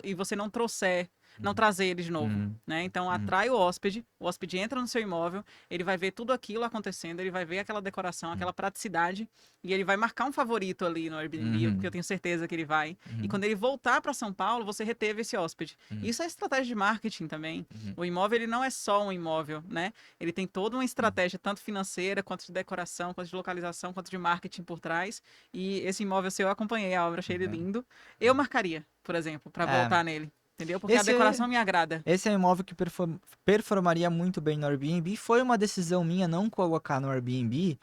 e você não trouxer, não uhum, trazer ele de novo, uhum, né? Então uhum, atrai o hóspede entra no seu imóvel, ele vai ver tudo aquilo acontecendo, ele vai ver aquela decoração, aquela praticidade e ele vai marcar um favorito ali no Airbnb, porque eu uhum, tenho certeza que ele vai. E uhum, quando ele voltar para São Paulo, você reteve esse hóspede. uhum, Isso é estratégia de marketing também. uhum, O imóvel ele não é só um imóvel, né? Ele tem toda uma uhum, estratégia, tanto financeira, quanto de decoração, quanto de localização, quanto de marketing por trás. E esse imóvel seu eu acompanhei a obra, achei ele uhum. lindo. Eu marcaria, por exemplo, para É, voltar nele. Entendeu? Porque a esse é, decoração me agrada. esse é um imóvel que performaria muito bem no Airbnb. Foi uma decisão minha não colocar no Airbnb.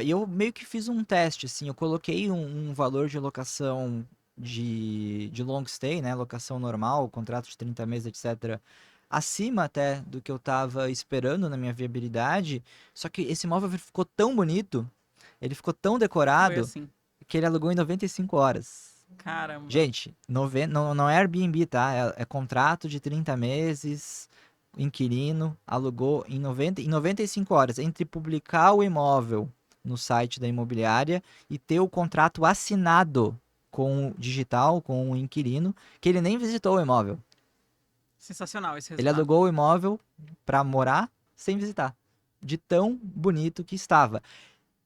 E eu meio que fiz um teste, assim. Eu coloquei um valor de locação de long stay, né? Locação normal, contrato de 30 meses, etc. Acima até do que eu tava esperando na minha viabilidade. Só que esse imóvel ficou tão bonito, ele ficou tão Foi decorado, assim. que ele alugou em 95 horas. Caramba. Gente, não é Airbnb, tá? É contrato de 30 meses, inquilino, alugou em 95 horas, entre publicar o imóvel no site da imobiliária e ter o contrato assinado com o digital, com o inquilino, que ele nem visitou o imóvel. Sensacional esse Ele resultado. alugou o imóvel para morar sem visitar. De tão bonito que estava.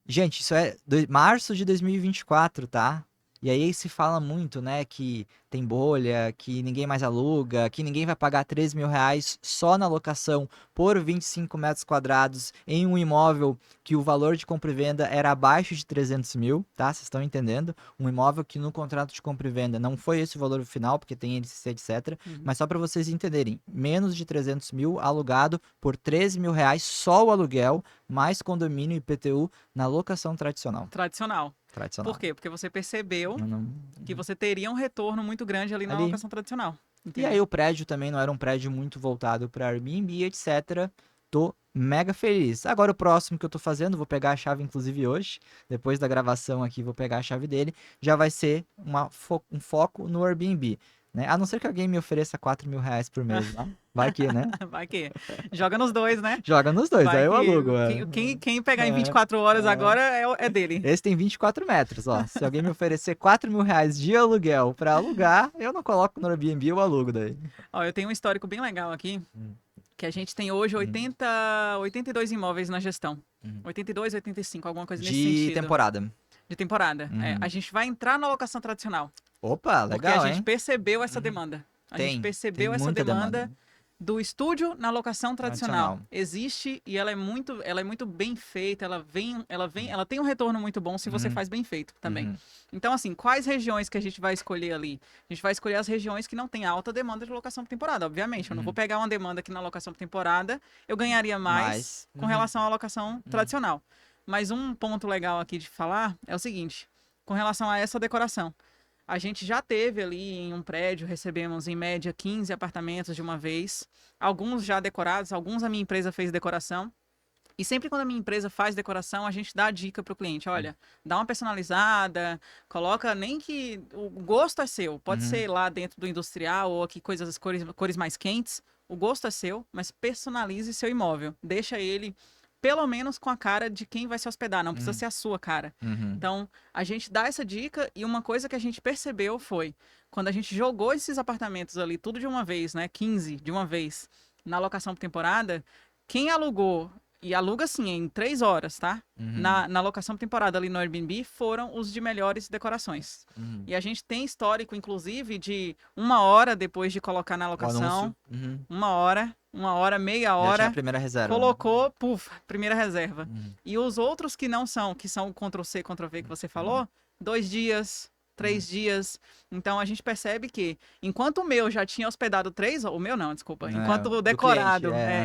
Gente, isso é março de 2024, tá? E aí se fala muito, né, que tem bolha, que ninguém mais aluga, que ninguém vai pagar R$ 3.000 só na locação por 25 metros quadrados em um imóvel que o valor de compra e venda era abaixo de 300 mil, tá? Vocês estão entendendo? Um imóvel que no contrato de compra e venda não foi esse o valor final, porque tem NCC, etc. Uhum. Mas só para vocês entenderem, menos de 300 mil alugado por R$ 13.000 só o aluguel, mais condomínio e IPTU na locação tradicional. Tradicional. Tradicional. Por quê? Porque você percebeu Não- que você teria um retorno muito grande ali na Ali. locação tradicional. E aí Entendeu? o prédio também não era um prédio muito voltado para Airbnb, etc. Tô mega feliz. Agora o próximo que eu tô fazendo, vou pegar a chave inclusive hoje, depois da gravação aqui, vou pegar a chave dele, já vai ser um foco no Airbnb, né? A não ser que alguém me ofereça R$ 4.000 por mês, né? Vai que, né? Vai que. Joga nos dois, né? Joga nos dois, Vai aí eu que alugo. quem pegar em É, 24 horas é. agora é dele. Esse tem 24 metros, ó. Se alguém me oferecer R$ 4.000 de aluguel pra alugar, eu não coloco no Airbnb, eu alugo daí. Ó, eu tenho um histórico bem legal aqui, Hum, que a gente tem hoje hum, 82 imóveis na gestão. hum. 82, 85, alguma coisa nesse De sentido. temporada. De temporada. É, a Uhum. gente vai entrar na locação tradicional, Opa, porque a legal, gente hein? percebeu essa Uhum. demanda. A gente Tem percebeu essa muita demanda. demanda do estúdio na locação tradicional. Tradicional. Existe e ela é muito bem feita, ela tem um retorno muito bom se você Uhum. faz bem feito também. Uhum. Então, assim, quais regiões que a gente vai escolher ali? A gente vai escolher as regiões que não tem alta demanda de locação por temporada, obviamente. Eu não vou Uhum. pegar uma demanda que na locação por temporada eu ganharia mais Mais. com Uhum. relação à locação tradicional. Mas um ponto legal aqui de falar é o seguinte, com relação a essa decoração. A gente já teve ali em um prédio, recebemos em média 15 apartamentos de uma vez, alguns já decorados, alguns a minha empresa fez decoração. E sempre quando a minha empresa faz decoração, a gente dá a dica para o cliente, olha, dá uma personalizada, coloca nem que o gosto é seu, pode Uhum. ser lá dentro do industrial ou aqui cores mais quentes, o gosto é seu, mas personalize seu imóvel, deixa ele pelo menos com a cara de quem vai se hospedar, não precisa Uhum. ser a sua cara. Uhum. Então, a gente dá essa dica e uma coisa que a gente percebeu foi, quando a gente jogou esses apartamentos ali, tudo de uma vez, né, 15 de uma vez, na locação por temporada, quem alugou, e aluga assim em 3 horas, tá? Uhum. Na locação por temporada ali no Airbnb, foram os de melhores decorações. Uhum. E a gente tem histórico, inclusive, de 1 hora depois de colocar na O locação, anúncio. Uhum. 1 hora, meia Já tinha a hora, primeira reserva. colocou, puf, primeira reserva. Uhum. E os outros que não são, que são o Ctrl+C, Ctrl+V que você falou, 2 dias, 3 dias. Então a gente percebe que, enquanto o meu já tinha hospedado 3, o meu não, desculpa, É, do cliente,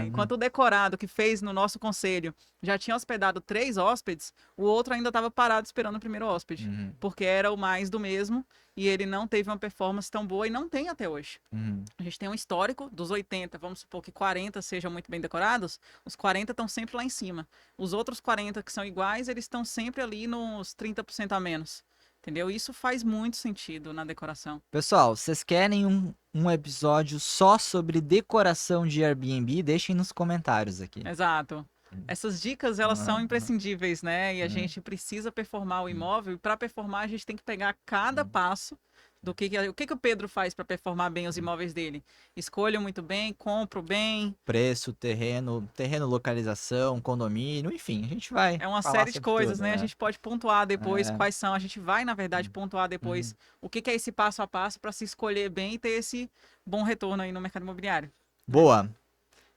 enquanto o decorado que fez no nosso conselho já tinha hospedado 3 hóspedes, o outro ainda estava parado esperando o primeiro hóspede, Uhum. porque era o mais do mesmo e ele não teve uma performance tão boa e não tem até hoje. Uhum. A gente tem um histórico dos 80, vamos supor que 40 sejam muito bem decorados, os 40 estão sempre lá em cima. Os outros 40 que são iguais, eles estão sempre ali nos 30% a menos. Entendeu? Isso faz muito sentido na decoração. Pessoal, vocês querem um episódio só sobre decoração de Airbnb? Deixem nos comentários aqui. Exato. Essas dicas, elas são Uhum. imprescindíveis, né? E a Uhum. gente precisa performar o Uhum. imóvel. E para performar, a gente tem que pegar cada Uhum. passo do o que o Pedro faz para performar bem os imóveis dele. Escolho muito bem, compro bem. Preço, terreno, localização, condomínio, enfim, a gente vai É uma falar série de sobre coisas, tudo, né? A né? gente pode pontuar depois É. quais são. A gente vai, na verdade, pontuar Uhum. depois o que é esse passo a passo para se escolher bem e ter esse bom retorno aí no mercado imobiliário. Né? Boa.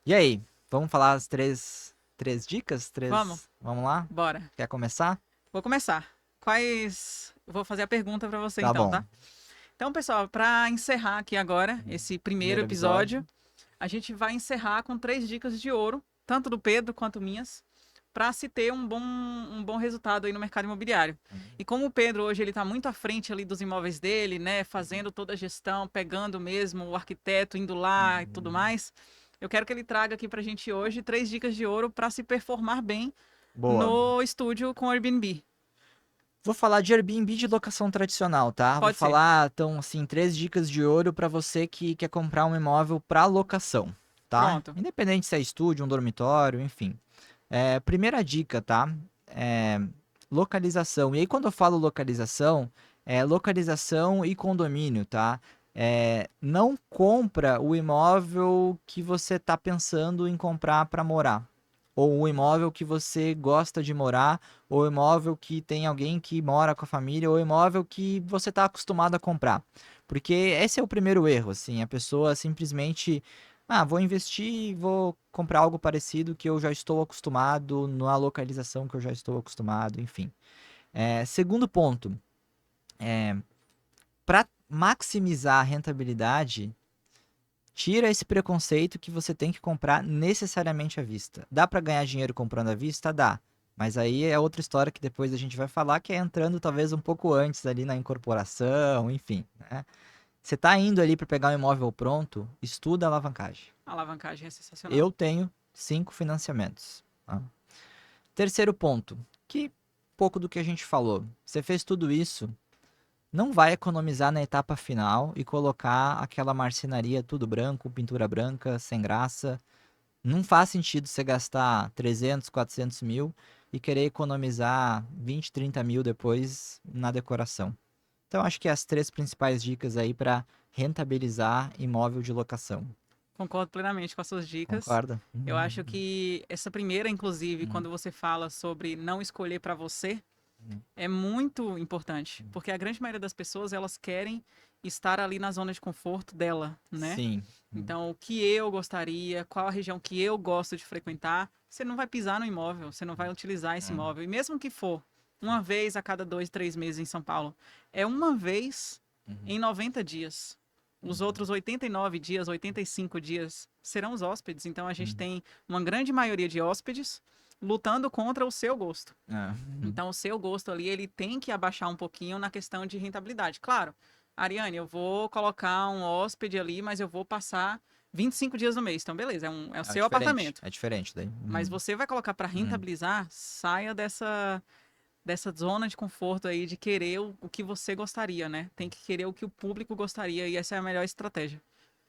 E aí, vamos falar as três dicas? Vamos, Vamos lá? bora. Quer começar? Vou começar. Vou fazer a pergunta para você Tá então, bom. tá? Então, pessoal, para encerrar aqui agora esse primeiro episódio, a gente vai encerrar com 3 dicas de ouro, tanto do Pedro quanto minhas, para se ter um bom resultado aí no mercado imobiliário. E como o Pedro hoje ele está muito à frente ali dos imóveis dele, né, fazendo toda a gestão, pegando mesmo o arquiteto, indo lá e tudo mais, eu quero que ele traga aqui para a gente hoje 3 dicas de ouro para se performar bem Boa. no estúdio com Airbnb. Vou falar de Airbnb de locação tradicional, tá? Vou Pode ser. falar, então, assim, 3 dicas de ouro para você que quer comprar um imóvel para locação, tá? Pronto. Independente se é estúdio, um dormitório, enfim. Primeira dica, tá? É, localização. E aí, quando eu falo localização, é localização e condomínio, tá? Não compra o imóvel que você está pensando em comprar para morar. Ou o imóvel que você gosta de morar, ou o imóvel que tem alguém que mora com a família, ou o imóvel que você está acostumado a comprar. Porque esse é o primeiro erro, assim, a pessoa simplesmente vou investir, vou comprar algo parecido que eu já estou acostumado, na localização que eu já estou acostumado, enfim. Segundo ponto, para maximizar a rentabilidade, tira esse preconceito que você tem que comprar necessariamente à vista. Dá para ganhar dinheiro comprando à vista? Dá. Mas aí é outra história que depois a gente vai falar, que é entrando talvez um pouco antes ali na incorporação, enfim, né? Você está indo ali para pegar um imóvel pronto, estuda a alavancagem. A alavancagem é sensacional. Eu tenho 5 financiamentos. Tá? Terceiro ponto, que pouco do que a gente falou. Você fez tudo isso, não vai economizar na etapa final e colocar aquela marcenaria tudo branco, pintura branca, sem graça. Não faz sentido você gastar 300, 400 mil e querer economizar 20, 30 mil depois na decoração. Então, acho que as 3 principais dicas aí para rentabilizar imóvel de locação. Concordo plenamente com as suas dicas. Concorda? Eu acho que essa primeira, inclusive, quando você fala sobre não escolher para você, é muito importante, porque a grande maioria das pessoas elas querem estar ali na zona de conforto dela, né? Sim. Então, o que eu gostaria, qual a região que eu gosto de frequentar, você não vai pisar no imóvel, você não vai utilizar esse imóvel. E mesmo que for uma vez a cada 2, 3 meses em São Paulo, é uma vez em 90 dias. Os outros 89 dias, 85 dias serão os hóspedes. Então, a gente tem uma grande maioria de hóspedes lutando contra o seu gosto. Então, o seu gosto ali, ele tem que abaixar um pouquinho na questão de rentabilidade. Claro, Ariane, eu vou colocar um hóspede ali, mas eu vou passar 25 dias no mês. Então, beleza, é o seu diferente, apartamento. É diferente daí. Mas você vai colocar para rentabilizar, saia dessa zona de conforto aí de querer o que você gostaria, né? Tem que querer o que o público gostaria e essa é a melhor estratégia.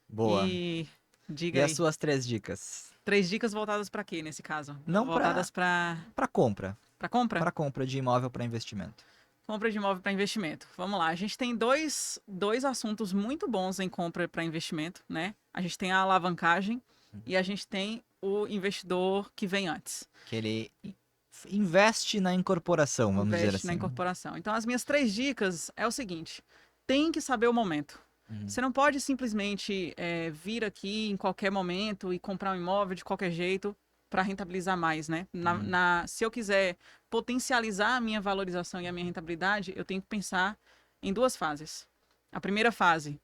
Boa. E diga E aí. as suas 3 dicas? 3 dicas voltadas para quê nesse caso? Não voltadas para compra. compra? Para compra de imóvel para investimento. Compra de imóvel para investimento. Vamos lá, a gente tem dois assuntos muito bons em compra para investimento, né? A gente tem a alavancagem e a gente tem o investidor que vem antes. Que ele investe na incorporação, vamos dizer Investe assim. na incorporação. Então, as minhas 3 dicas é o seguinte: tem que saber o momento. Você não pode simplesmente vir aqui em qualquer momento e comprar um imóvel de qualquer jeito para rentabilizar mais, né? Se eu quiser potencializar a minha valorização e a minha rentabilidade, eu tenho que pensar em 2 fases. A primeira fase,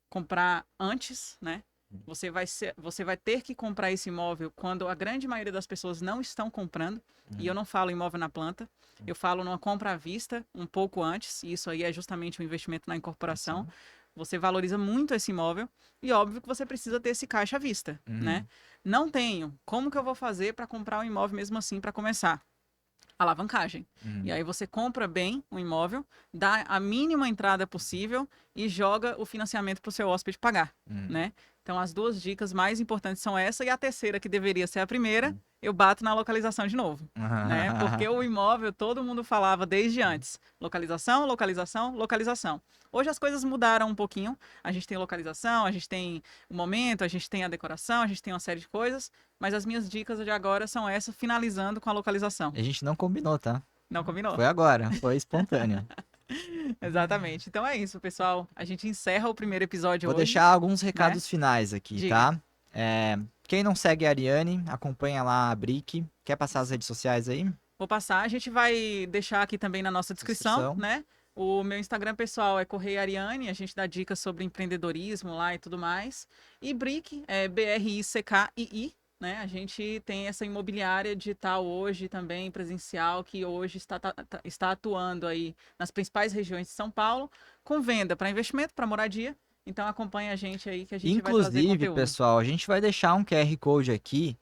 comprar antes, né? Você vai ter que comprar esse imóvel quando a grande maioria das pessoas não estão comprando. E eu não falo imóvel na planta, eu falo numa compra à vista um pouco antes. E isso aí é justamente o investimento na incorporação. Você valoriza muito esse imóvel e óbvio que você precisa ter esse caixa à vista, né? Não tenho. Como que eu vou fazer para comprar um imóvel mesmo assim para começar? Alavancagem. E aí você compra bem um imóvel, dá a mínima entrada possível e joga o financiamento para o seu hóspede pagar, né? Então as 2 dicas mais importantes são essa e a terceira, que deveria ser a primeira, eu bato na localização de novo, né? Porque o imóvel todo mundo falava desde antes, localização, localização, localização. Hoje as coisas mudaram um pouquinho, a gente tem localização, a gente tem o momento, a gente tem a decoração, a gente tem uma série de coisas, mas as minhas dicas de agora são essas, finalizando com a localização. A gente não combinou, tá? Não combinou? Foi agora, foi espontâneo. Exatamente. Então é isso, pessoal. A gente encerra o primeiro episódio Vou hoje. deixar alguns recados finais aqui, Diga. tá? Quem não segue a Ariane, acompanha lá a Brick. Quer passar as redes sociais aí? Vou passar. A gente vai deixar aqui também na nossa descrição, né? O meu Instagram pessoal é Correia Ariane. A gente dá dicas sobre empreendedorismo lá e tudo mais. E Brick é BRICKII. Né? A gente tem essa imobiliária digital hoje também, presencial, que hoje está atuando aí nas principais regiões de São Paulo, com venda para investimento, para moradia. Então acompanhe a gente aí que a gente vai trazer conteúdo. Inclusive, pessoal, a gente vai deixar um QR Code aqui.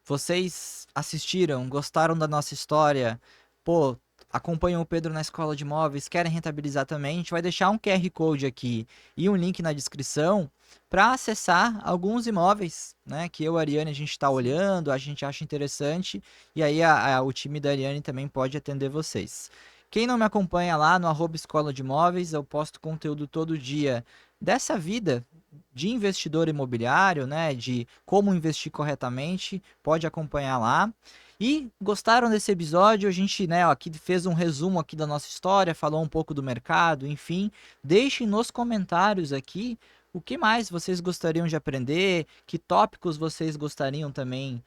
Vocês assistiram, gostaram da nossa história? Pô, acompanham o Pedro na escola de imóveis, querem rentabilizar também? A gente vai deixar um QR Code aqui e um link na descrição para acessar alguns imóveis, né? Que eu e a Ariane a gente está olhando, a gente acha interessante e aí o time da Ariane também pode atender vocês. Quem não me acompanha lá no @escola de imóveis, eu posto conteúdo todo dia dessa vida de investidor imobiliário, né? De como investir corretamente, pode acompanhar lá. E gostaram desse episódio? A gente, né, aqui fez um resumo aqui da nossa história, falou um pouco do mercado, enfim. Deixem nos comentários aqui o que mais vocês gostariam de aprender, que tópicos vocês gostariam também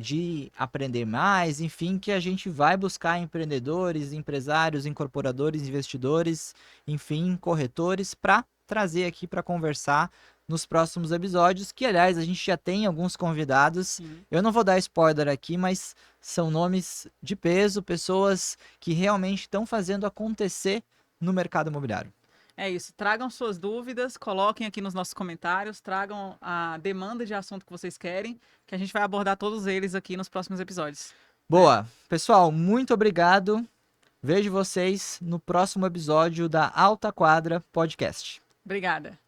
de aprender mais, enfim, que a gente vai buscar empreendedores, empresários, incorporadores, investidores, enfim, corretores, para trazer aqui para conversar nos próximos episódios, que aliás a gente já tem alguns convidados. Sim. Eu não vou dar spoiler aqui, mas são nomes de peso, pessoas que realmente estão fazendo acontecer no mercado imobiliário. É isso, tragam suas dúvidas, coloquem aqui nos nossos comentários, tragam a demanda de assunto que vocês querem, que a gente vai abordar todos eles aqui nos próximos episódios. Boa, pessoal, muito obrigado. Vejo vocês no próximo episódio da Alta Quadra Podcast. Obrigada.